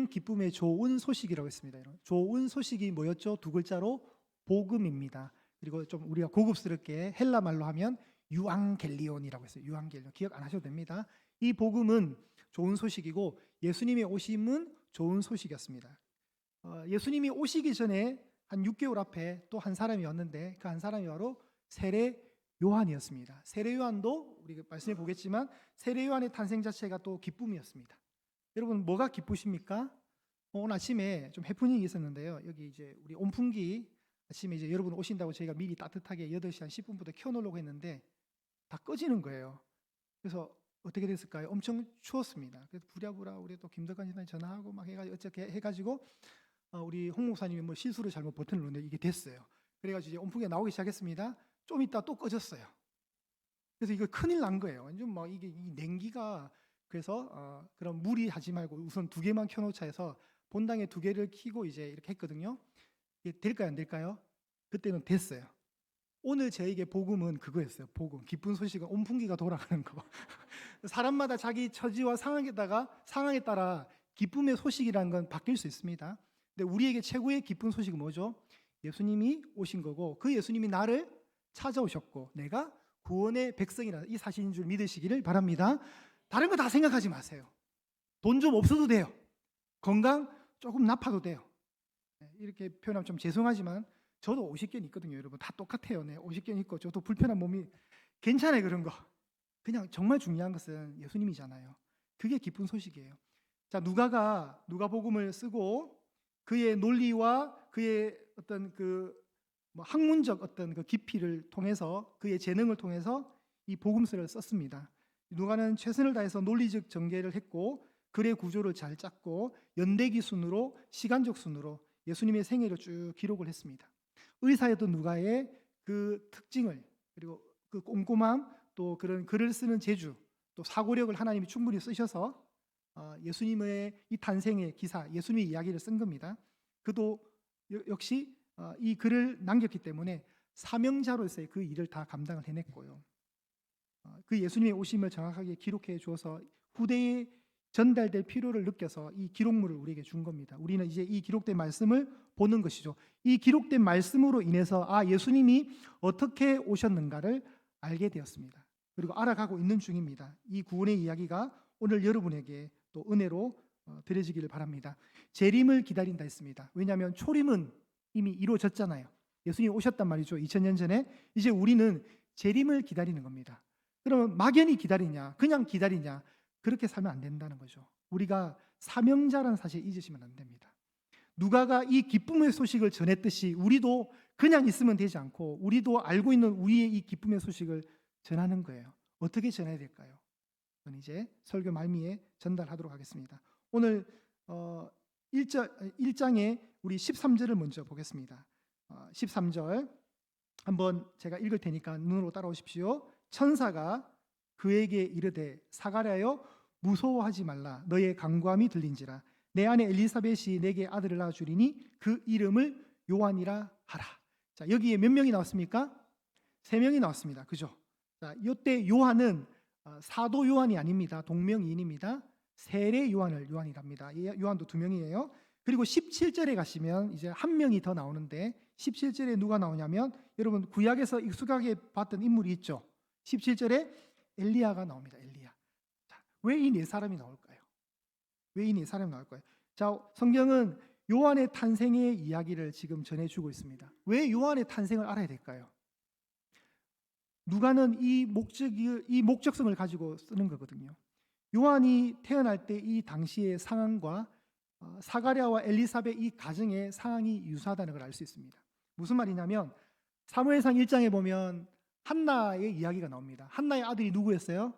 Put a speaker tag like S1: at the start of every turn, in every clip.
S1: 큰 기쁨의 좋은 소식이라고 했습니다. 좋은 소식이 뭐였죠? 두 글자로 복음입니다. 그리고 좀 우리가 고급스럽게 헬라 말로 하면 유앙겔리온이라고 했어요. 유앙겔리온. 기억 안 하셔도 됩니다. 이 복음은 좋은 소식이고 예수님의 오심은 좋은 소식이었습니다. 예수님이 오시기 전에 한 6개월 앞에 또 한 사람이 왔는데 그 한 사람이 바로 세례 요한이었습니다. 세례 요한도 우리가 말씀해 보겠지만 세례 요한의 탄생 자체가 또 기쁨이었습니다. 여러분 뭐가 기쁘십니까? 오늘 아침에 좀 해프닝이 있었는데요. 여기 이제 우리 온풍기 아침에 이제 여러분 오신다고 저희가 미리 따뜻하게 8시 한 10분부터 켜놓으려고 했는데 다 꺼지는 거예요. 그래서 어떻게 됐을까요? 엄청 추웠습니다. 그래서 부랴부랴 우리 또 김덕환 집사님 전화하고 막 해가지고 어떻게 해가지고 우리 홍 목사님이 뭐 실수로 잘못 버튼을 누르는데 이게 됐어요. 그래가지고 이제 온풍기가 나오기 시작했습니다. 좀 있다 또 꺼졌어요. 그래서 이거 큰일 난 거예요. 완전 막 이게 이 냉기가 그래서 그럼 무리하지 말고 우선 2개만 켜놓자 해서 본당에 2개를 켜고 이제 이렇게 했거든요. 이게 될까요, 안 될까요? 그때는 됐어요. 오늘 저에게 복음은 그거였어요. 복음, 기쁜 소식은 온풍기가 돌아가는 거. 사람마다 자기 처지와 상황에 따라 기쁨의 소식이라는 건 바뀔 수 있습니다. 근데 우리에게 최고의 기쁜 소식은 뭐죠? 예수님이 오신 거고 그 예수님이 나를 찾아오셨고 내가 구원의 백성이라는 이 사실인 줄 믿으시기를 바랍니다. 다른 거 다 생각하지 마세요. 돈 좀 없어도 돼요. 건강 조금 나빠도 돼요. 이렇게 표현하면 좀 죄송하지만 저도 50견 있거든요. 여러분 다 똑같아요. 50견 있고 저도 불편한 몸이 괜찮아요. 그런 거 그냥 정말 중요한 것은 예수님이잖아요. 그게 기쁜 소식이에요. 자, 누가복음을 쓰고 그의 논리와 그의 어떤 학문적 어떤 그 깊이를 통해서 그의 재능을 통해서 이 복음서를 썼습니다. 누가는 최선을 다해서 논리적 전개를 했고 글의 구조를 잘 짰고 연대기 순으로 시간적 순으로 예수님의 생애를 쭉 기록을 했습니다. 의사였던 누가의 그 특징을 그리고 그 꼼꼼함 또 그런 글을 쓰는 재주 또 사고력을 하나님이 충분히 쓰셔서 예수님의 이 탄생의 기사 예수님의 이야기를 쓴 겁니다. 그도 역시 이 글을 남겼기 때문에 사명자로서의 그 일을 다 감당을 해냈고요. 그 예수님의 오심을 정확하게 기록해 주어서 후대에 전달될 필요를 느껴서 이 기록물을 우리에게 준 겁니다. 우리는 이제 이 기록된 말씀을 보는 것이죠. 이 기록된 말씀으로 인해서 예수님이 어떻게 오셨는가를 알게 되었습니다. 그리고 알아가고 있는 중입니다. 이 구원의 이야기가 오늘 여러분에게 또 은혜로 드려지기를 바랍니다. 재림을 기다린다 했습니다. 왜냐하면 초림은 이미 이루어졌잖아요. 예수님이 오셨단 말이죠. 2000년 전에. 이제 우리는 재림을 기다리는 겁니다. 그러면 막연히 기다리냐 그냥 기다리냐 그렇게 살면 안 된다는 거죠. 우리가 사명자라는 사실 잊으시면 안 됩니다. 누가가 이 기쁨의 소식을 전했듯이 우리도 그냥 있으면 되지 않고 우리도 알고 있는 우리의 이 기쁨의 소식을 전하는 거예요. 어떻게 전해야 될까요? 저는 이제 설교 말미에 전달하도록 하겠습니다. 오늘 1장에 우리 13절을 먼저 보겠습니다. 13절 한번 제가 읽을 테니까 눈으로 따라오십시오. 천사가 그에게 이르되 사가랴여 무서워하지 말라 너의 간구함이 들린지라 내 아내 엘리사벳이 내게 아들을 낳아 주리니 그 이름을 요한이라 하라. 자, 여기에 몇 명이 나왔습니까? 3명이 나왔습니다. 그죠? 자, 이때 요한은 사도 요한이 아닙니다. 동명이인입니다. 세례 요한을 요한이랍니다. 요한도 2명이에요. 그리고 17절에 가시면 이제 1명이 더 나오는데 17절에 누가 나오냐면 여러분 구약에서 익숙하게 봤던 인물이 있죠. 17절에 엘리야가 나옵니다. 엘리야. 왜 이 4사람이 나올까요? 왜 이 4사람이 나올까요? 자, 성경은 요한의 탄생의 이야기를 지금 전해주고 있습니다. 왜 요한의 탄생을 알아야 될까요? 누가는 이 목적성을 가지고 쓰는 거거든요. 요한이 태어날 때 이 당시의 상황과 사가랴와 엘리사벳 이 가정의 상황이 유사하다는 걸 알 수 있습니다. 무슨 말이냐면 사무엘상 1장에 보면 한나의 이야기가 나옵니다. 한나의 아들이 누구였어요?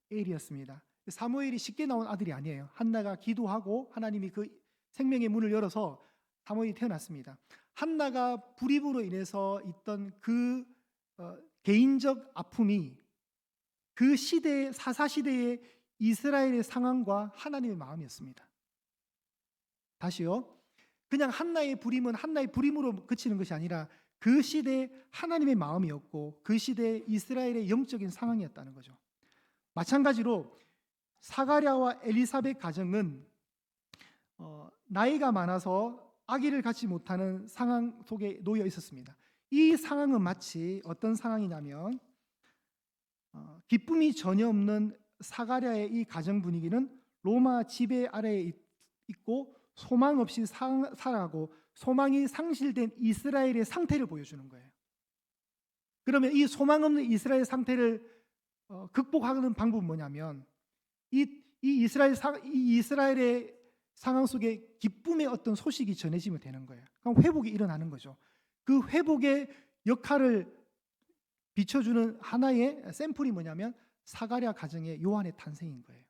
S1: 사무엘이었습니다. 사무엘이 쉽게 나온 아들이 아니에요. 한나가 기도하고 하나님이 그 생명의 문을 열어서 사무엘이 태어났습니다. 한나가 불임으로 인해서 있던 그 개인적 아픔이 그 시대의 사사시대의 이스라엘의 상황과 하나님의 마음이었습니다. 다시요. 그냥 한나의 불임은 한나의 불임으로 그치는 것이 아니라 그 시대에 하나님의 마음이었고 그 시대에 이스라엘의 영적인 상황이었다는 거죠. 마찬가지로 사가랴와 엘리사벳 가정은 나이가 많아서 아기를 갖지 못하는 상황 속에 놓여 있었습니다. 이 상황은 마치 어떤 상황이냐면 기쁨이 전혀 없는 사가랴의 이 가정 분위기는 로마 지배 아래에 있고 소망 없이 살아가고 소망이 상실된 이스라엘의 상태를 보여주는 거예요. 그러면 이 소망 없는 이스라엘 상태를 극복하는 방법은 뭐냐면 이 이스라엘의 상황 속에 기쁨의 어떤 소식이 전해지면 되는 거예요. 그럼 회복이 일어나는 거죠. 그 회복의 역할을 비춰주는 하나의 샘플이 뭐냐면 사가랴 가정의 요한의 탄생인 거예요.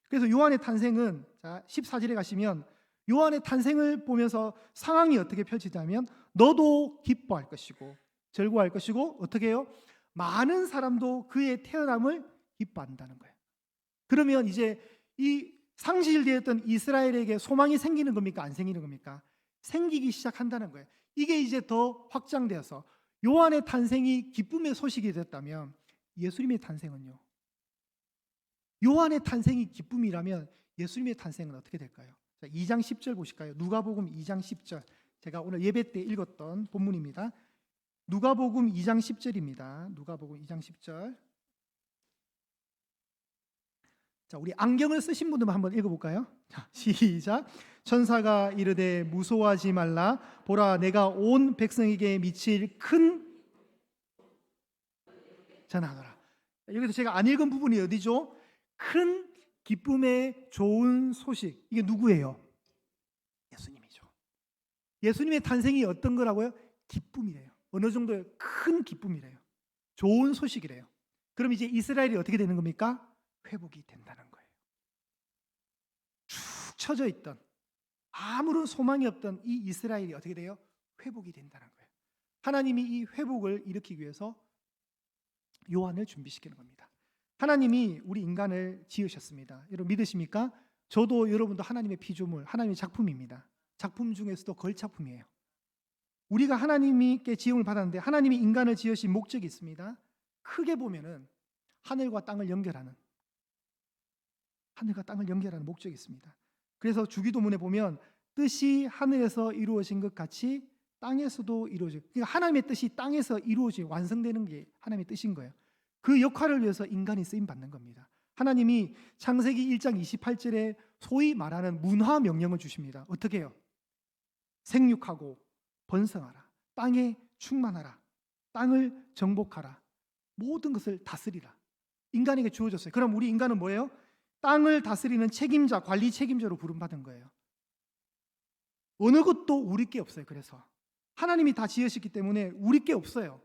S1: 그래서 요한의 탄생은 14절에 가시면 요한의 탄생을 보면서 상황이 어떻게 펼치자면 너도 기뻐할 것이고 즐거워할 것이고 어떻게 해요? 많은 사람도 그의 태어남을 기뻐한다는 거예요. 그러면 이제 이 상실되었던 이스라엘에게 소망이 생기는 겁니까? 안 생기는 겁니까? 생기기 시작한다는 거예요. 이게 이제 더 확장되어서 요한의 탄생이 기쁨의 소식이 됐다면 예수님의 탄생은요? 요한의 탄생이 기쁨이라면 예수님의 탄생은 어떻게 될까요? 자, 2장 10절 보실까요? 누가복음 2장 10절. 제가 오늘 예배 때 읽었던 본문입니다. 누가복음 2장 10절입니다. 누가복음 2장 10절. 자, 우리 안경을 쓰신 분들만 한번 읽어볼까요? 자, 시작. 천사가 이르되 무서워하지 말라. 보라, 내가 온 백성에게 미칠 큰 전하노라. 여기서 제가 안 읽은 부분이 어디죠? 큰 기쁨의 좋은 소식. 이게 누구예요? 예수님이죠. 예수님의 탄생이 어떤 거라고요? 기쁨이래요. 어느 정도의 큰 기쁨이래요. 좋은 소식이래요. 그럼 이제 이스라엘이 어떻게 되는 겁니까? 회복이 된다는 거예요. 축 처져 있던 아무런 소망이 없던 이 이스라엘이 어떻게 돼요? 회복이 된다는 거예요. 하나님이 이 회복을 일으키기 위해서 요한을 준비시키는 겁니다. 하나님이 우리 인간을 지으셨습니다. 여러분 믿으십니까? 저도 여러분도 하나님의 피조물, 하나님의 작품입니다. 작품 중에서도 걸작품이에요. 우리가 하나님께 지음을 받았는데 하나님이 인간을 지으신 목적이 있습니다. 크게 보면은 하늘과 땅을 연결하는 목적이 있습니다. 그래서 주기도문에 보면 뜻이 하늘에서 이루어진 것 같이 땅에서도 이루어져요. 그러니까 하나님의 뜻이 땅에서 이루어지고 완성되는 게 하나님의 뜻인 거예요. 그 역할을 위해서 인간이 쓰임 받는 겁니다. 하나님이 창세기 1장 28절에 소위 말하는 문화 명령을 주십니다. 어떻게 해요? 생육하고 번성하라. 땅에 충만하라. 땅을 정복하라. 모든 것을 다스리라. 인간에게 주어졌어요. 그럼 우리 인간은 뭐예요? 땅을 다스리는 책임자, 관리 책임자로 부름받은 거예요. 어느 것도 우리 게 없어요. 그래서 하나님이 다 지으셨기 때문에 우리 게 없어요.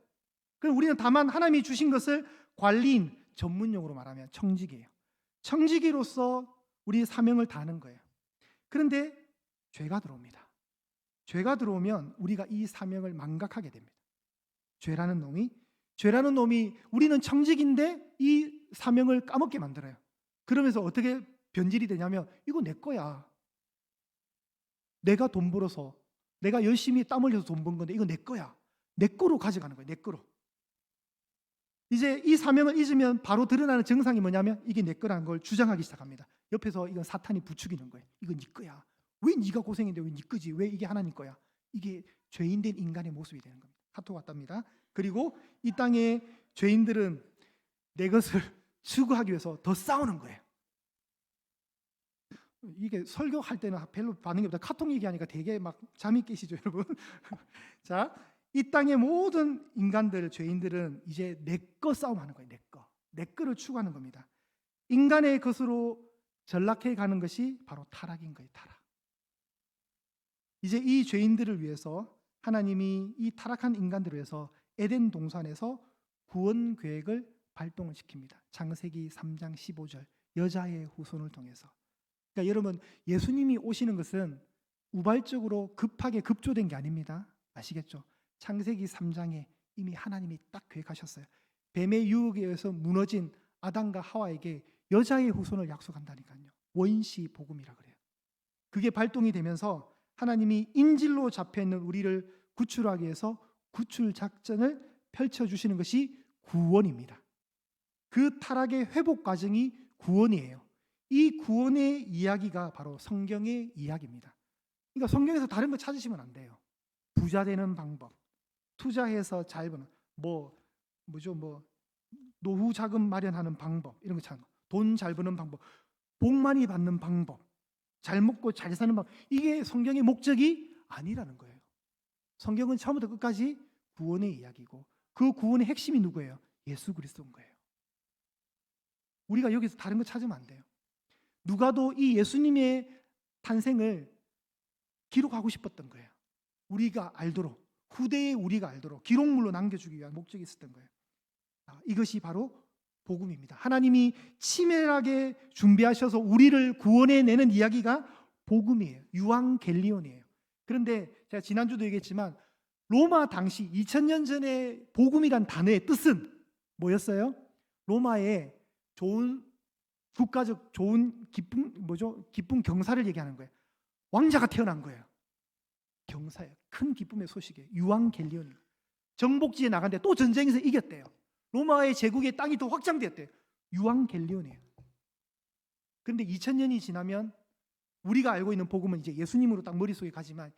S1: 그럼 우리는 다만 하나님이 주신 것을 관리인, 전문용어로 말하면 청지기예요. 청지기로서 우리 사명을 다하는 거예요. 그런데 죄가 들어옵니다. 죄가 들어오면 우리가 이 사명을 망각하게 됩니다. 죄라는 놈이 우리는 청직인데 이 사명을 까먹게 만들어요. 그러면서 어떻게 변질이 되냐면 이거 내 거야. 내가 돈 벌어서 내가 열심히 땀 흘려서 돈 번 건데 이거 내 거야. 내 거로 가져가는 거예요. 내 거로. 이제 이 사명을 잊으면 바로 드러나는 증상이 뭐냐면 이게 내 거라는 걸 주장하기 시작합니다. 옆에서 이건 사탄이 부추기는 거예요. 이건 네 거야. 왜 네가 고생했는데 왜 네 거지? 왜 이게 하나님 거야? 이게 죄인된 인간의 모습이 되는 겁니다. 카톡 왔답니다. 그리고 이 땅의 죄인들은 내 것을 추구하기 위해서 더 싸우는 거예요. 이게 설교할 때는 별로 반응이 없다. 카톡 얘기하니까 되게 막 잠이 깨시죠, 여러분? 자, 이 땅의 모든 인간들, 죄인들은 이제 내 거 싸움하는 거예요. 내 거를 추구하는 겁니다. 인간의 것으로 전락해 가는 것이 바로 타락인 거예요. 타락. 이제 이 죄인들을 위해서 하나님이 이 타락한 인간들을 위해서 에덴 동산에서 구원 계획을 발동을 시킵니다. 창세기 3장 15절 여자의 후손을 통해서. 그러니까 여러분 예수님이 오시는 것은 우발적으로 급하게 급조된 게 아닙니다. 아시겠죠? 창세기 3장에 이미 하나님이 딱 계획하셨어요. 뱀의 유혹에 의해서 무너진 아담과 하와에게 여자의 후손을 약속한다니까요. 원시 복음이라 그래요. 그게 발동이 되면서 하나님이 인질로 잡혀있는 우리를 구출하기 위해서 구출 작전을 펼쳐주시는 것이 구원입니다. 그 타락의 회복 과정이 구원이에요. 이 구원의 이야기가 바로 성경의 이야기입니다. 그러니까 성경에서 다른 거 찾으시면 안 돼요. 부자 되는 방법, 투자해서 잘 버는 뭐죠? 노후 자금 마련하는 방법 이런 거 찾는 거. 돈 잘 버는 방법, 복 많이 받는 방법, 잘 먹고 잘 사는 방법. 이게 성경의 목적이 아니라는 거예요. 성경은 처음부터 끝까지 구원의 이야기고 그 구원의 핵심이 누구예요? 예수 그리스도인 거예요. 우리가 여기서 다른 거 찾으면 안 돼요. 누가도 이 예수님의 탄생을 기록하고 싶었던 거예요. 우리가 알도록, 후대의 우리가 알도록 기록물로 남겨주기 위한 목적이 있었던 거예요. 이것이 바로 복음입니다. 하나님이 치밀하게 준비하셔서 우리를 구원해내는 이야기가 복음이에요. 유앙겔리온이에요. 그런데 제가 지난주도 얘기했지만 로마 당시 2000년 전에 복음이란 단어의 뜻은 뭐였어요? 로마의 좋은 국가적 좋은 기쁜 경사를 얘기하는 거예요. 왕자가 태어난 거예요. 경사예요. 큰 기쁨의 소식이에요. 유앙겔리온. 정복지에 나갔는데 또 전쟁에서 이겼대요. 로마의 제국의 땅이 더 확장되었대요. 유앙겔리온이에요. 그런데 2000년이 지나면 우리가 알고 있는 복음은 이제 예수님으로 딱 머릿속에 가지만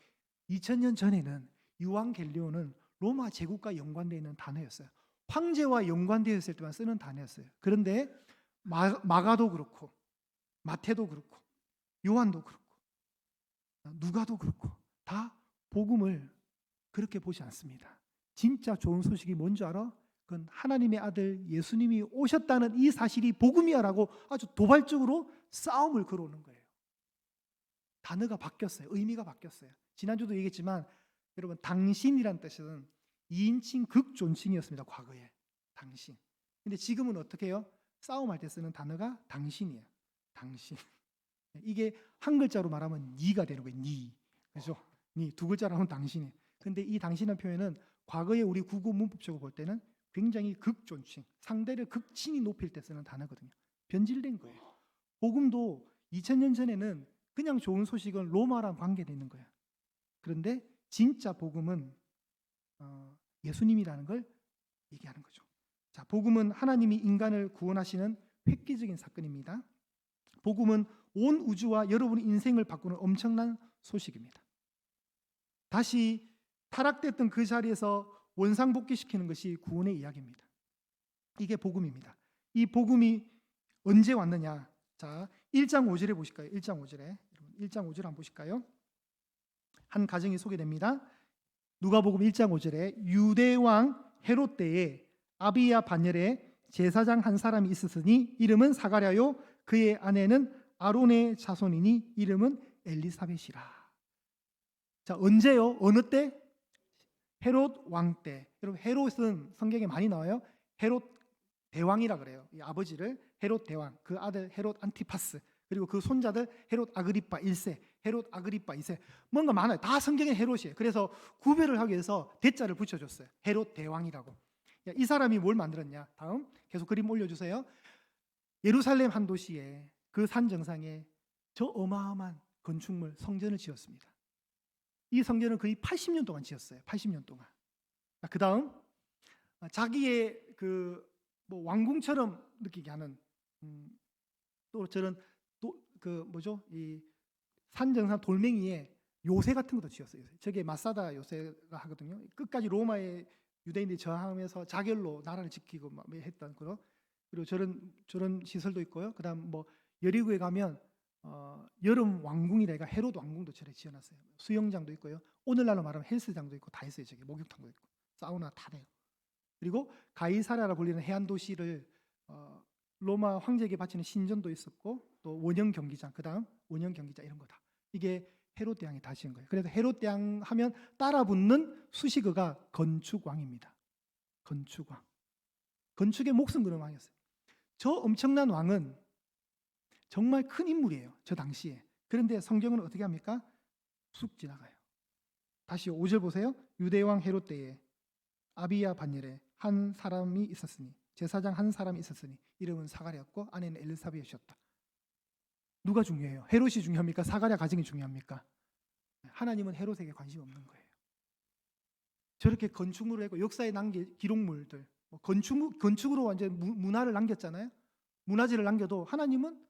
S1: 2000년 전에는 유앙겔리온은 로마 제국과 연관되어 있는 단어였어요. 황제와 연관되어 있을 때만 쓰는 단어였어요. 그런데 마가도 그렇고 마태도 그렇고 요한도 그렇고 누가도 그렇고 다 복음을 그렇게 보지 않습니다. 진짜 좋은 소식이 뭔지 알아? 그건 하나님의 아들 예수님이 오셨다는 이 사실이 복음이야라고 아주 도발적으로 싸움을 걸어오는 거예요. 단어가 바뀌었어요. 의미가 바뀌었어요. 지난주도 얘기했지만 여러분 당신이란 뜻은 2인칭 극존칭이었습니다. 과거에 당신. 근데 지금은 어떻게 해요? 싸움할 때 쓰는 단어가 당신이에요. 당신. 이게 한 글자로 말하면 니가 되는 거예요. 니. 그렇죠? 니 두 글자로 하면 당신이. 근데 이 당신이라는 표현은 과거에 우리 국어 문법적으로 볼 때는 굉장히 극존칭, 상대를 극칭이 높일 때 쓰는 단어거든요. 변질된 거예요. 복음도 2000년 전에는 그냥 좋은 소식은 로마랑 관계되어 있는 거예요. 그런데 진짜 복음은 예수님이라는 걸 얘기하는 거죠. 자, 복음은 하나님이 인간을 구원하시는 획기적인 사건입니다. 복음은 온 우주와 여러분의 인생을 바꾸는 엄청난 소식입니다. 다시 타락됐던 그 자리에서 원상복귀시키는 것이 구원의 이야기입니다. 이게 복음입니다. 이 복음이 언제 왔느냐? 자, 1장 5절에 보실까요? 1장 5절에 1장 5절 한번 보실까요? 한 가정이 소개됩니다. 누가복음 1장 5절에 유대 왕 헤롯 때에 아비야 반열에 제사장 한 사람이 있었으니 이름은 사가랴요 그의 아내는 아론의 자손이니 이름은 엘리사벳이라. 자, 언제요? 어느 때? 헤롯 왕 때. 여러분 헤롯은 성경에 많이 나와요. 헤롯 대왕이라 그래요. 이 아버지를 헤롯 대왕, 그 아들 헤롯 안티파스, 그리고 그 손자들 헤롯 아그리파 1세, 헤롯 아그리파 2세. 뭔가 많아요. 다 성경에 헤롯이에요. 그래서 구별을 하기 위해서 대자를 붙여줬어요. 헤롯 대왕이라고. 이 사람이 뭘 만들었냐? 다음 계속 그림 올려주세요. 예루살렘 한 도시에 그 산 정상에 저 어마어마한 건축물 성전을 지었습니다. 이 성전은 거의 80년 동안 지었어요. 80년 동안. 그 다음 자기의 뭐 왕궁처럼 느끼게 하는 또 저런 이 산정상 돌멩이에 요새 같은 것도 지었어요. 저게 마사다 요새가 하거든요. 끝까지 로마의 유대인들이 저항하면서 자결로 나라를 지키고 막 했던 그런. 그리고 저런 시설도 있고요. 그다음 뭐 여리고에 가면 여름 왕궁이라 해가 헤롯 왕궁도 저래 지어놨어요. 수영장도 있고요. 오늘날로 말하면 헬스장도 있고 다 있어요. 저기 목욕탕도 있고 사우나 다 돼요. 그리고 가이사랴라 불리는 해안 도시를 로마 황제에게 바치는 신전도 있었고 또 원형 경기장, 그다음 원형 경기장 이런 거다. 이게 헤롯 대왕이 다 지은 거예요. 그래서 헤롯 대왕 하면 따라붙는 수식어가 건축왕입니다. 건축왕. 건축에 목숨 거는 왕이었어요. 저 엄청난 왕은 정말 큰 인물이에요. 저 당시에. 그런데 성경은 어떻게 합니까? 쑥 지나가요. 다시 5절 보세요. 유대왕 헤롯 때에 아비야 반열에 한 사람이 있었으니 제사장 한 사람이 있었으니 이름은 사가랴였고 아내는 엘리사벳이었다. 누가 중요해요? 헤롯이 중요합니까? 사가랴 가정이 중요합니까? 하나님은 헤롯에게 관심 없는 거예요. 저렇게 건축물을 했고 역사에 남긴 기록물들, 건축으로 완전 문화를 남겼잖아요. 문화재를 남겨도 하나님은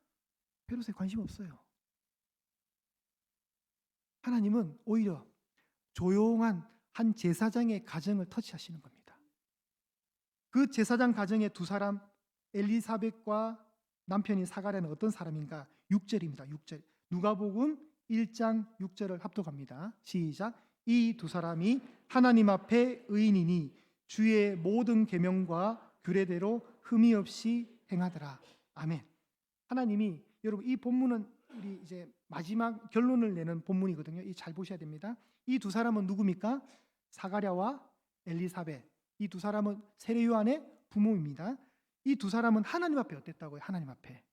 S1: 베로스에 관심 없어요. 하나님은 오히려 조용한 한 제사장의 가정을 터치하시는 겁니다. 그 제사장 가정의 두 사람, 엘리사벳과 남편인 사가랴는 어떤 사람인가? 6절입니다. 6절. 누가복음 1장 6절을 합독합니다. 시작. 이 두 사람이 하나님 앞에 의인이니 주의 모든 계명과 규례대로 흠이 없이 행하더라. 아멘. 하나님이, 여러분 이 본문은 우리 이제 마지막 결론을 내는 본문이거든요. 이 잘 보셔야 됩니다. 이 두 사람은 누굽니까? 사가랴와 엘리사벳. 이 두 사람은 세례 요한의 부모입니다. 이 두 사람은 하나님 앞에 어땠다고요? 하나님 앞에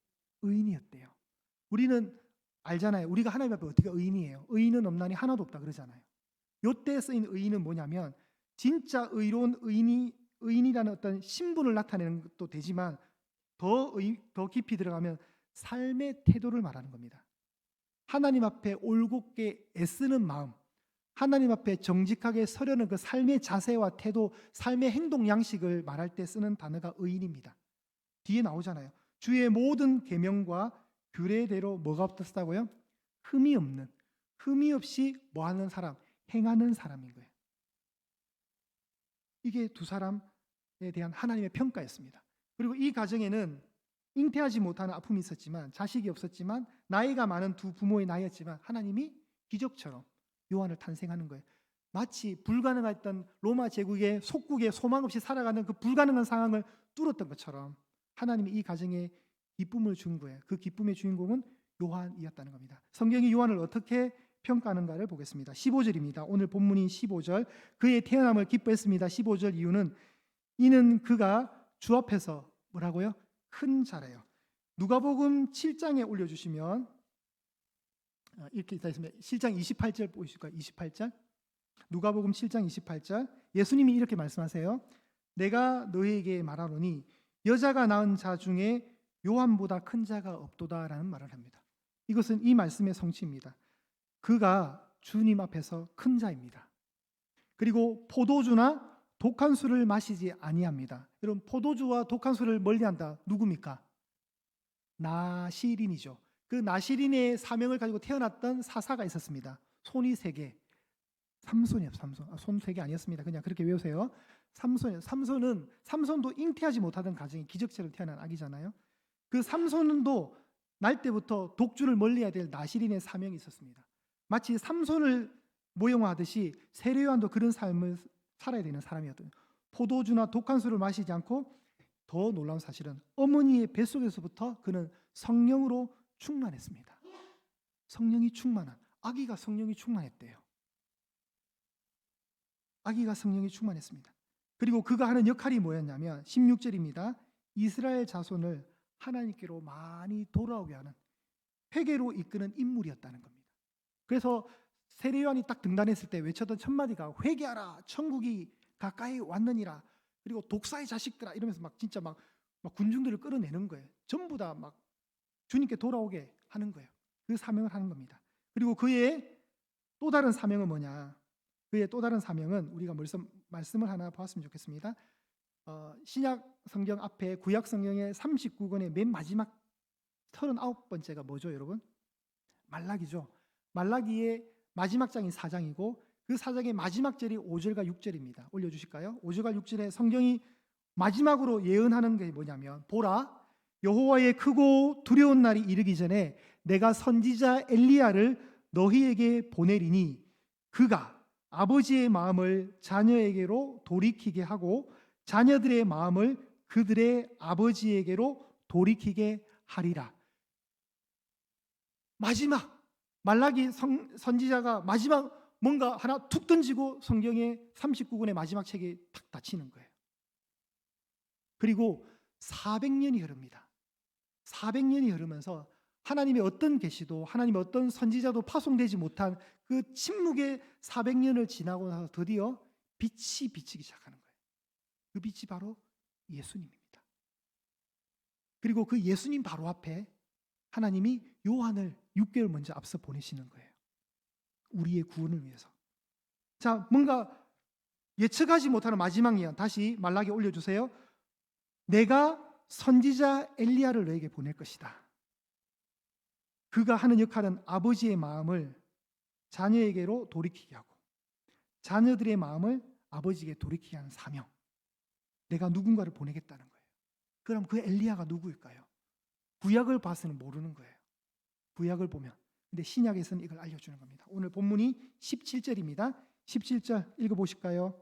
S1: 의인이었대요. 우리는 알잖아요. 우리가 하나님 앞에 어떻게 의인이에요? 의인은 없나니 하나도 없다 그러잖아요. 요때 쓰인 의인은 뭐냐면 진짜 의로운 의인이라는 어떤 신분을 나타내는 것도 되지만 더 깊이 들어가면 삶의 태도를 말하는 겁니다. 하나님 앞에 올곧게 애쓰는 마음, 하나님 앞에 정직하게 서려는 그 삶의 자세와 태도, 삶의 행동 양식을 말할 때 쓰는 단어가 의인입니다. 뒤에 나오잖아요. 주의 모든 계명과 규례대로 뭐가 없었다고요? 흠이 없는, 흠이 없이 뭐 하는 사람? 행하는 사람인 거예요. 이게 두 사람에 대한 하나님의 평가였습니다. 그리고 이 가정에는 잉태하지 못하는 아픔이 있었지만, 자식이 없었지만, 나이가 많은 두 부모의 나이였지만 하나님이 기적처럼 요한을 탄생하는 거예요. 마치 불가능했던 로마 제국의 속국에 소망 없이 살아가는 그 불가능한 상황을 뚫었던 것처럼 하나님이 이 가정에 기쁨을 준 거예요. 그 기쁨의 주인공은 요한이었다는 겁니다. 성경이 요한을 어떻게 평가하는가를 보겠습니다. 15절입니다. 오늘 본문인 15절. 그의 태어남을 기뻐했습니다. 15절 이유는 이는 그가 주 앞에서 뭐라고요? 큰 자래요. 누가복음 7장에 올려주시면 이렇게 있습니다. 7장 28절 보이실까요? 28절. 누가복음 7장 28절. 예수님이 이렇게 말씀하세요. 내가 너희에게 말하노니 여자가 낳은 자 중에 요한보다 큰 자가 없도다라는 말을 합니다. 이것은 이 말씀의 성취입니다. 그가 주님 앞에서 큰 자입니다. 그리고 포도주나 독한 술을 마시지 아니합니다. 여러분, 포도주와 독한 술을 멀리한다. 누굽니까? 나시린이죠. 그 나시린의 사명을 가지고 태어났던 사사가 있었습니다. 손이 세 개. 삼손이요, 삼손. 손 세 개 아니었습니다. 그냥 그렇게 외우세요. 삼손이요. 삼손도 잉태하지 못하던 가정이 기적체로 태어난 아기잖아요. 그 삼손도 날 때부터 독주를 멀리해야 될 나시린의 사명이 있었습니다. 마치 삼손을 모형화하듯이 세례 요한도 그런 삶을 살아야 되는 사람이었거든요. 포도주나 독한 술을 마시지 않고, 더 놀라운 사실은 어머니의 뱃속에서부터 그는 성령으로 충만했습니다. 성령이 충만한, 아기가 성령이 충만했대요. 아기가 성령이 충만했습니다. 그리고 그가 하는 역할이 뭐였냐면 16절입니다. 이스라엘 자손을 하나님께로 많이 돌아오게 하는, 회개로 이끄는 인물이었다는 겁니다. 그래서 세례 요한이 딱 등단했을 때 외쳤던 첫 마디가 회개하라, 천국이 가까이 왔느니라. 그리고 독사의 자식들아 이러면서 막 진짜 막 군중들을 끌어내는 거예요. 전부 다 막 주님께 돌아오게 하는 거예요. 그 사명을 하는 겁니다. 그리고 그의 또 다른 사명은 뭐냐? 그의 또 다른 사명은 우리가 말씀을 하나 보았으면 좋겠습니다. 신약 성경 앞에 구약 성경의 39권의 맨 마지막 39번째가 뭐죠, 여러분? 말라기죠. 말라기의 마지막 장이 4장이고 그 4장의 마지막 절이 5절과 6절입니다. 올려주실까요? 5절과 6절에 성경이 마지막으로 예언하는 게 뭐냐면, 보라, 여호와의 크고 두려운 날이 이르기 전에 내가 선지자 엘리야를 너희에게 보내리니 그가 아버지의 마음을 자녀에게로 돌이키게 하고 자녀들의 마음을 그들의 아버지에게로 돌이키게 하리라. 마지막 말라기 선지자가 마지막 뭔가 하나 툭 던지고 성경의 39권의 마지막 책이 탁 닫히는 거예요. 그리고 400년이 흐릅니다. 400년이 흐르면서 하나님의 어떤 계시도, 하나님의 어떤 선지자도 파송되지 못한 그 침묵의 400년을 지나고 나서 드디어 빛이 비치기 시작하는 거예요. 그 빛이 바로 예수님입니다. 그리고 그 예수님 바로 앞에 하나님이 요한을 6개월 먼저 앞서 보내시는 거예요. 우리의 구원을 위해서. 자, 뭔가 예측하지 못하는 마지막 예언, 다시 말라기 올려주세요. 내가 선지자 엘리야를 너에게 보낼 것이다. 그가 하는 역할은 아버지의 마음을 자녀에게로 돌이키게 하고 자녀들의 마음을 아버지에게 돌이키게 하는 사명. 내가 누군가를 보내겠다는 거예요. 그럼 그 엘리야가 누구일까요? 구약을 봐서는 모르는 거예요. 구약을 보면. 근데 신약에서는 이걸 알려주는 겁니다. 오늘 본문이 17절입니다. 17절 읽어보실까요?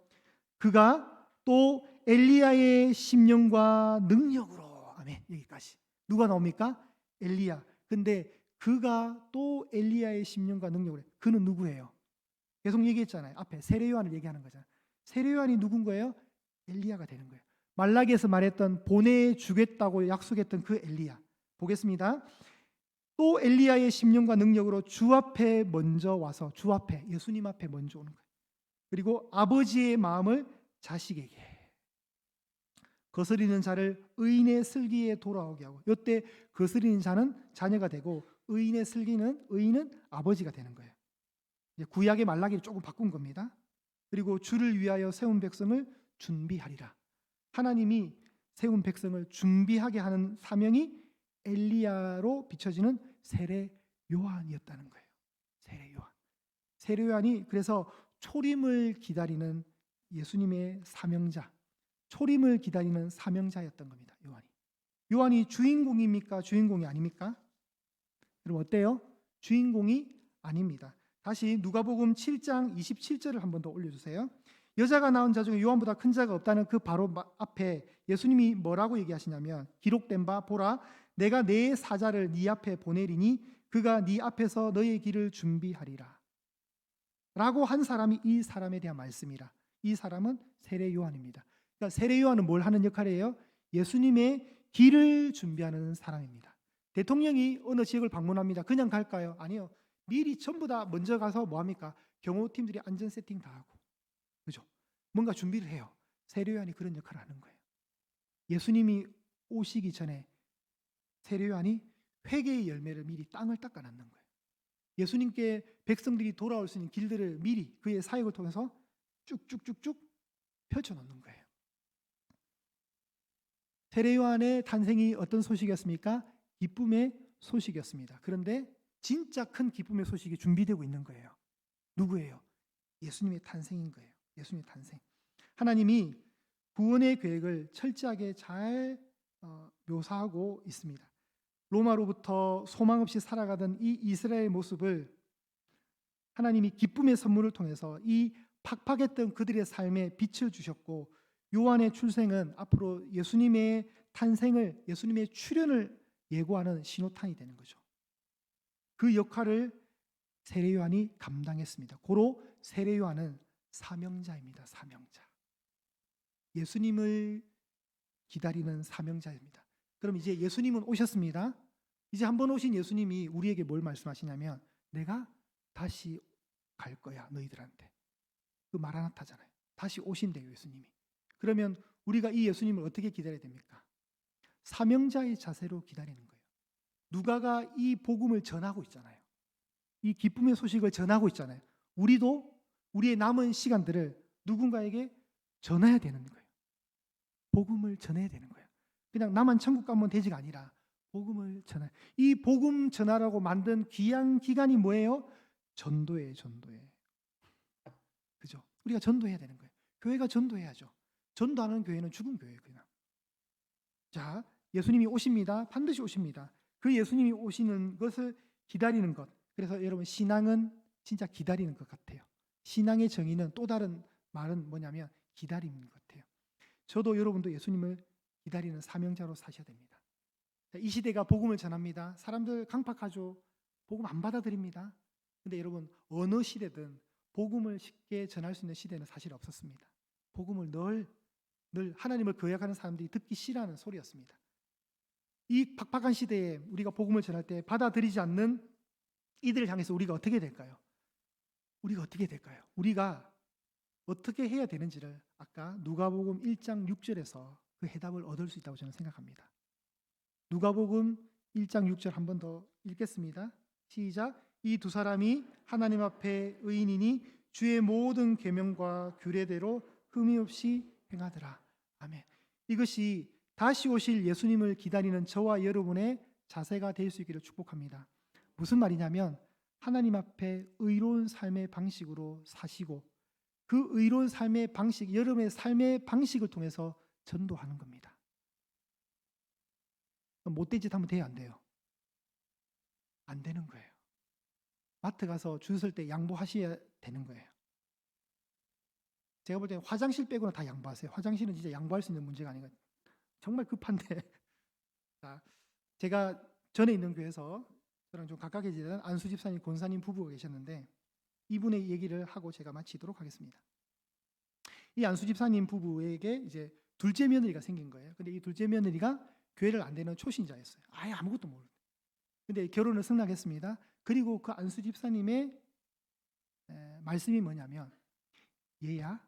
S1: 그가 또 엘리야의 심령과 능력으로. 아멘. 여기까지. 누가 나옵니까? 엘리야. 근데 그가 또 엘리야의 심령과 능력으로. 그는 누구예요? 계속 얘기했잖아요. 앞에 세례 요한을 얘기하는 거잖아요. 세례 요한이 누군 거예요? 엘리야가 되는 거예요. 말라기에서 말했던 보내주겠다고 약속했던 그 엘리야. 보겠습니다. 또 엘리야의 심령과 능력으로 주 앞에 먼저 와서 주 앞에 예수님 앞에 먼저 오는 거예요. 그리고 아버지의 마음을 자식에게 거스리는 자를 의인의 슬기에 돌아오게 하고 이때 거스리는 자는 자녀가 되고 의인의 슬기는 의인은 아버지가 되는 거예요. 구약의 말라기를 조금 바꾼 겁니다. 그리고 주를 위하여 세운 백성을 준비하리라. 하나님이 세운 백성을 준비하게 하는 사명이 엘리야로 비춰지는 세례 요한이었다는 거예요. 세례 요한. 세례 요한이 그래서 초림을 기다리는 예수님의 사명자, 초림을 기다리는 사명자였던 겁니다. 요한이 주인공입니까? 주인공이 아닙니까? 여러분 어때요? 주인공이 아닙니다. 다시 누가복음 7장 27절을 한 번 더 올려주세요. 여자가 낳은 자 중에 요한보다 큰 자가 없다는 그 바로 앞에 예수님이 뭐라고 얘기하시냐면 기록된 바 보라 내가 내 사자를 네 앞에 보내리니 그가 네 앞에서 너의 길을 준비하리라 라고 한 사람이 이 사람에 대한 말씀이라. 이 사람은 세례 요한입니다. 그러니까 세례 요한은 뭘 하는 역할이에요? 예수님의 길을 준비하는 사람입니다. 대통령이 어느 지역을 방문합니다. 그냥 갈까요? 아니요. 미리 전부 다 먼저 가서 뭐합니까? 경호팀들이 안전 세팅 다 하고 그죠? 뭔가 준비를 해요. 세례 요한이 그런 역할을 하는 거예요. 예수님이 오시기 전에 세례 요한이 회개의 열매를 미리 땅을 닦아놨는 거예요. 예수님께 백성들이 돌아올 수 있는 길들을 미리 그의 사역을 통해서 쭉쭉쭉쭉 펼쳐놓는 거예요. 세례 요한의 탄생이 어떤 소식이었습니까? 기쁨의 소식이었습니다. 그런데 진짜 큰 기쁨의 소식이 준비되고 있는 거예요. 누구예요? 예수님의 탄생인 거예요. 예수님의 탄생. 하나님이 구원의 계획을 철저하게 잘 묘사하고 있습니다. 로마로부터 소망 없이 살아가던 이 이스라엘 모습을 하나님이 기쁨의 선물을 통해서 이 팍팍했던 그들의 삶에 빛을 주셨고 요한의 출생은 앞으로 예수님의 탄생을 예수님의 출현을 예고하는 신호탄이 되는 거죠. 그 역할을 세례 요한이 감당했습니다. 고로 세례 요한은 사명자입니다. 사명자. 예수님을 기다리는 사명자입니다. 그럼 이제 예수님은 오셨습니다. 이제 한번 오신 예수님이 우리에게 뭘 말씀하시냐면 내가 다시 갈 거야 너희들한테. 그 마라나타잖아요. 다시 오신대요 예수님이. 그러면 우리가 이 예수님을 어떻게 기다려야 됩니까? 사명자의 자세로 기다리는 거예요. 누가가 이 복음을 전하고 있잖아요. 이 기쁨의 소식을 전하고 있잖아요. 우리도 우리의 남은 시간들을 누군가에게 전해야 되는 거예요. 복음을 전해야 되는 거예요. 그냥 나만 천국 가면 되지가 아니라 복음을 전해. 이 복음 전하라고 만든 귀한 기간이 뭐예요? 전도예요, 전도예. 그죠? 우리가 전도해야 되는 거예요. 교회가 전도해야죠. 전도 안 하는 교회는 죽은 교회예요, 그냥. 자, 예수님이 오십니다. 반드시 오십니다. 그 예수님이 오시는 것을 기다리는 것. 그래서 여러분 신앙은 진짜 기다리는 것 같아요. 신앙의 정의는 또 다른 말은 뭐냐면 기다림인 것 같아요. 저도 여러분도 예수님을 기다리는 사명자로 사셔야 됩니다. 이 시대가 복음을 전합니다. 사람들 강팍하죠. 복음 안 받아들입니다. 근데 여러분 어느 시대든 복음을 쉽게 전할 수 있는 시대는 사실 없었습니다. 복음을 늘 하나님을 거역하는 사람들이 듣기 싫어하는 소리였습니다. 이 팍팍한 시대에 우리가 복음을 전할 때 받아들이지 않는 이들을 향해서 우리가 어떻게 될까요? 우리가 어떻게 될까요? 우리가 어떻게 해야 되는지를 아까 누가복음 1장 6절에서 그 해답을 얻을 수 있다고 저는 생각합니다. 누가복음 1장 6절 한 번 더 읽겠습니다. 시작. 이 두 사람이 하나님 앞에 의인이니 주의 모든 계명과 규례대로 흠이 없이 행하더라. 아멘. 이것이 다시 오실 예수님을 기다리는 저와 여러분의 자세가 될 수 있기를 축복합니다. 무슨 말이냐면 하나님 앞에 의로운 삶의 방식으로 사시고 그 의로운 삶의 방식, 여러분의 삶의 방식을 통해서 전도하는 겁니다. 못된 짓 하면 돼요, 안 돼요? 안 되는 거예요. 마트 가서 줄 설 때 양보하셔야 되는 거예요. 제가 볼 때 화장실 빼고는 다 양보하세요. 화장실은 진짜 양보할 수 있는 문제가 아니거든요. 정말 급한데. 자, 제가 전에 있는 교회에서 저랑 좀 가깝게 지내는 안수 집사님, 권사님 부부가 계셨는데 이분의 얘기를 하고 제가 마치도록 하겠습니다. 이 안수 집사님 부부에게 이제 둘째 며느리가 생긴 거예요. 근데 이 둘째 며느리가 교회를 안 되는 초신자였어요. 아예 아무것도 모르는. 근데 결혼을 승낙했습니다. 그리고 그 안수 집사님의 말씀이 뭐냐면 얘야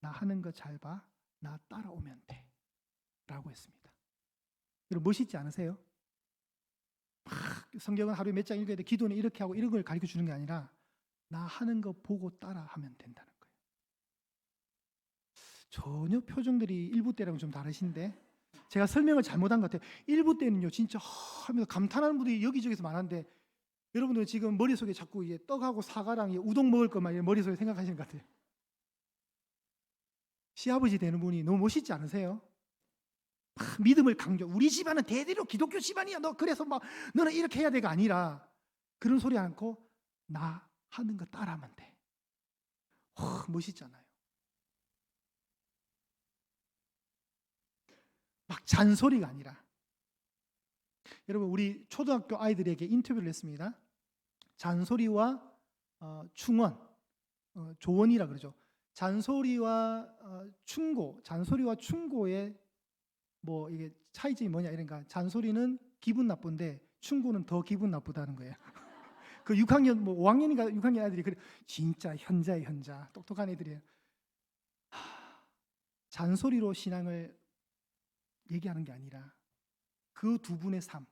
S1: 나 하는 거 잘 봐. 나 따라오면 돼. 라고 했습니다. 여러분 멋있지 않으세요? 막 성경은 하루에 몇 장 읽어야 돼. 기도는 이렇게 하고 이런 걸 가르쳐 주는 게 아니라 나 하는 거 보고 따라하면 된다는 거예요. 전혀 표정들이 일부 때랑은 좀 다르신데 제가 설명을 잘못한 것 같아요. 일부 때는요 진짜 하면서 감탄하는 분들이 여기저기서 많은데 여러분들 지금 머릿속에 자꾸 이제 떡하고 사과랑 우동 먹을 것만 머릿속에 생각하시는 것 같아요. 시아버지 되는 분이 너무 멋있지 않으세요? 막 믿음을 강조. 우리 집안은 대대로 기독교 집안이야. 너 그래서 막 너는 이렇게 해야 돼가 아니라 그런 소리 않고 나 하는 거 따라하면 돼. 멋있잖아요. 막 잔소리가 아니라. 여러분 우리 초등학교 아이들에게 인터뷰를 했습니다. 잔소리와 충원, 조언이라 그러죠. 잔소리와 충고, 잔소리와 충고의 뭐 이게 차이점이 뭐냐 이러니까 잔소리는 기분 나쁜데 충고는 더 기분 나쁘다는 거예요. 그 6학년 뭐 5학년인가 6학년 아이들이 그래 진짜 현자의 현자 똑똑한 애들이에요. 잔소리로 신앙을 얘기하는 게 아니라 그 두 분의 삶,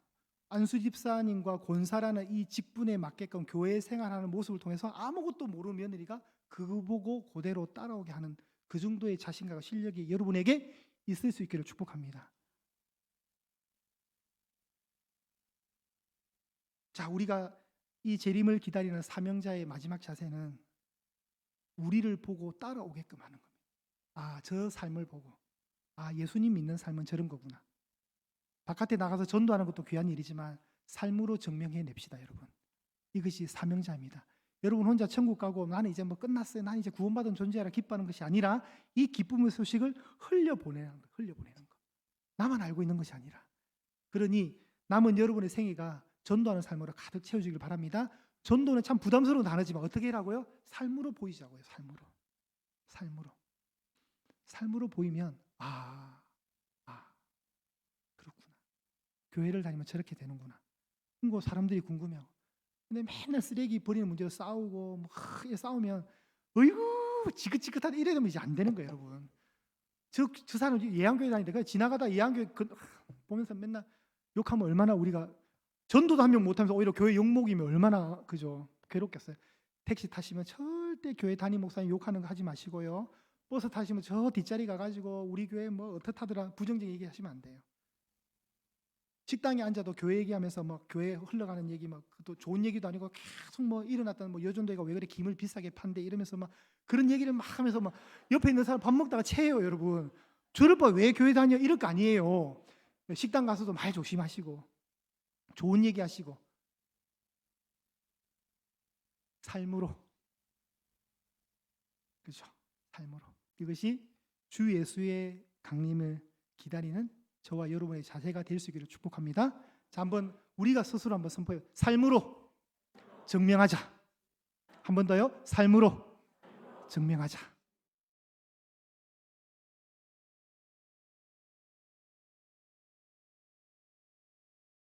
S1: 안수 집사님과 권사라는 이 직분에 맞게끔 교회 생활하는 모습을 통해서 아무것도 모르는 며느리가 그거 보고 그대로 따라오게 하는 그 정도의 자신감과 실력이 여러분에게 있을 수 있기를 축복합니다. 자, 우리가 이 재림을 기다리는 사명자의 마지막 자세는 우리를 보고 따라오게끔 하는 겁니다. 아, 저 삶을 보고 아, 예수님 믿는 삶은 저런 거구나. 바깥에 나가서 전도하는 것도 귀한 일이지만 삶으로 증명해 냅시다, 여러분. 이것이 사명자입니다. 여러분 혼자 천국 가고 나는 이제 뭐 끝났어요. 나는 이제 구원받은 존재라 기뻐하는 것이 아니라 이 기쁨의 소식을 흘려보내는 거, 흘려보내는 거. 나만 알고 있는 것이 아니라. 그러니 남은 여러분의 생애가 전도하는 삶으로 가득 채워지길 바랍니다. 전도는 참 부담스러운 단어지만 어떻게 하라고요? 삶으로 보이자고요. 삶으로 보이면 그렇구나. 교회를 다니면 저렇게 되는구나. 그리고 사람들이 궁금해하고. 근데 맨날 쓰레기 버리는 문제로 싸우고 뭐 싸우면 어이구 지긋지긋하다 이래 되면 이제 안 되는 거예요, 여러분. 저 사람 예안교회 다니는데 지나가다 예안교회 보면서 맨날 욕하면 얼마나 우리가 전도도 한 명 못하면서 오히려 교회 욕먹이면 얼마나 그죠 괴롭겠어요. 택시 타시면 절대 교회 담임 목사님 욕하는 거 하지 마시고요. 버스 타시면 저 뒷자리 가가지고 우리 교회 뭐 어떻다더라 부정적인 얘기하시면 안 돼요. 식당에 앉아도 교회 얘기하면서 막 교회 흘러가는 얘기 막 또 좋은 얘기도 아니고 계속 뭐 일어났던 뭐 여전도회가 왜 그래 김을 비싸게 판대 이러면서 막 그런 얘기를 막 하면서 막 옆에 있는 사람 밥 먹다가 체해요, 여러분. 저럴 바 왜 교회 다녀 이럴 거 아니에요. 식당 가서도 말 조심하시고 좋은 얘기하시고 삶으로 그렇죠. 삶으로 이것이 주 예수의 강림을 기다리는 저와 여러분의 자세가 될 수 있기를 축복합니다. 자, 한번 우리가 스스로 한번 선포해요. 삶으로 증명하자. 한 번 더요. 삶으로 증명하자.